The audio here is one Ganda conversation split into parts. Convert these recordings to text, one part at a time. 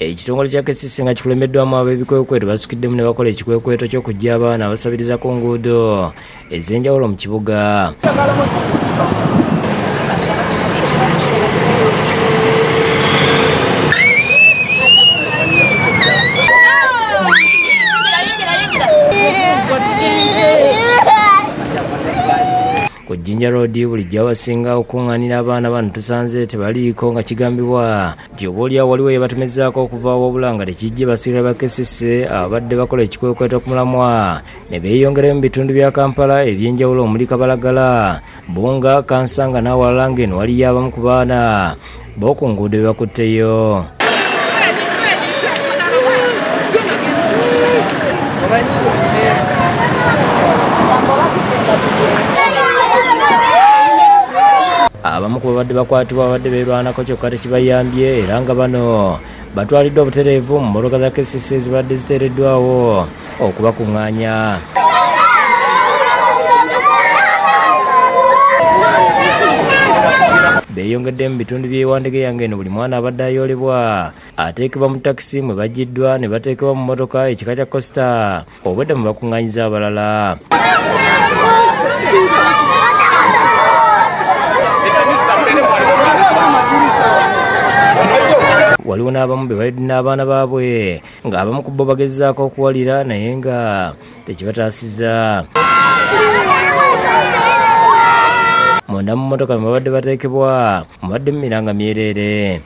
Ekitongole kya KCCA nga kikulembeddwamu ab'ebikwekweto basukiddemu ne bakola ekikwekweto ky'okujja abaana abasabiriza ku nguudo ez'enjawulo mu kibuga. Ku Jinja Road bulijjo abasinga okuŋŋaanira abaana bano tusanze tebaliiko nga kigambibwa nti obaolyawo waliwo yeebatumizaako okuva wabula nga tekijje basirira ba KCCA abadde bakola ekikwekweto ku mulamwa ne beeyongerayo mu bitundu bya Kampala eby'enjawulo omuli Kabalagala, Bunga, Kansanga n'awalala ng'eno waliyo abamu ku baana b'oku nguudo be bakutteyo. Abamu ku babadde bakwatibwa babadde beerwanako kyokka tekibayambye era nga bano batwaliddwa obutereevu mu mmotoka za KCCA ezibadde ziteereddwawo okubakuŋŋaanya. Beeyongedde mu bitundu by'Ewandege yange eno buli mwana abadde ayoolebwa ateekebwa mu takisi mwe bajjiddwa ne bateekebwa mu mmotoka ekika kya Costa obwedda mwe bakuŋŋaanyiza abalala. Waliwo n'abamu be balidde n'abaana baabwe ng'abamu ku bo bagezaako okuwalira naye nga tekibataasiza. Munda mu mmotoka mwe babadde bateekebwa mubadde mu miranga myereere.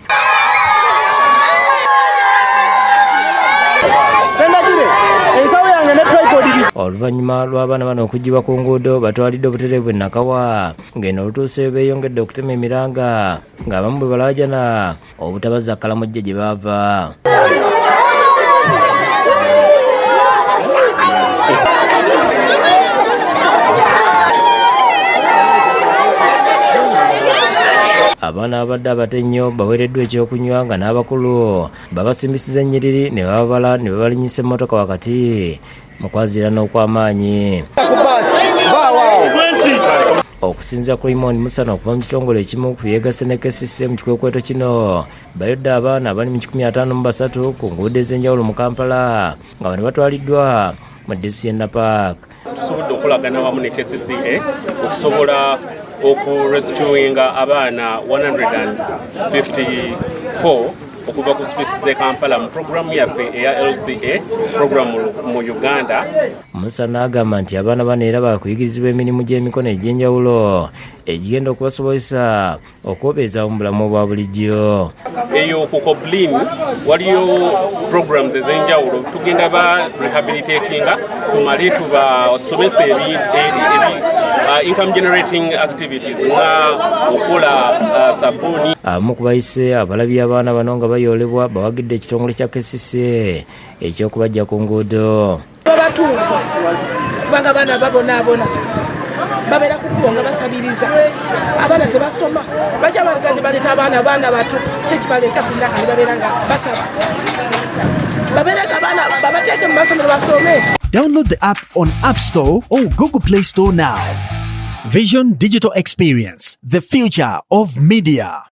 Oluvannyuma lw'abaana bano okuggyibwa ku nguudo batwalidde obutereevu e Nakawa ng'eno olutuuse beeyongedde okutema emiranga ng'abamu bwe balaajana obutabazza Kalamojje gye baava. Abaana abadde abate ennyo baweereddwa ekyokunywa nga n'abakulu babasimbisiza ennyiriri ne bababala ne babalinyisa emmotoka wakati mu kwaziirana okw'amaanyi. Okusinziira ku Raymond Musana okuva mu kitongole ekimu ku yeegase ne KCCA mu kikwekweto kino bayodde abaana abali mu 153 ku nguudo ez'enjawulo mu Kampala nga bano batwaliddwa mu DCN Park. Tusobodde okulagana wamu ne KCCA okusobola okurescuinga abaana 154 okuva ku streets z'e Kampala mu programu yaffe eya LCA programu mu Uganda. Musana agamba nti abaana bano era bakuyigirizibwa emirimu gy'emikono egy'enjawulo egigenda okubasobozesa okwobeeza mu bulamu obwa bulijjo. Eyo ku Koblin waliyo programs ez'enjawulo tugenda ba rehabilitatinga tumale tubasomesa income generating activities nga okukola sabuni. Abamu ku bayise abalabye abaana bano nga bayoolebwa bawagidde ekitongole kya KCCA eky'okubajja ku nguudo. Babatuufu kubanga abaana babonaabona babeera ku kkubo nga basabiriza abaana tebasoma bakya bazadde baleeta abaana bato kyekibaleesa ku ndaka ne babeera nga basaba babeereka abaana babateeke mu masomero basome. Download the app on App Store or Google Play Store now. Vision Digital Experience, the future of media.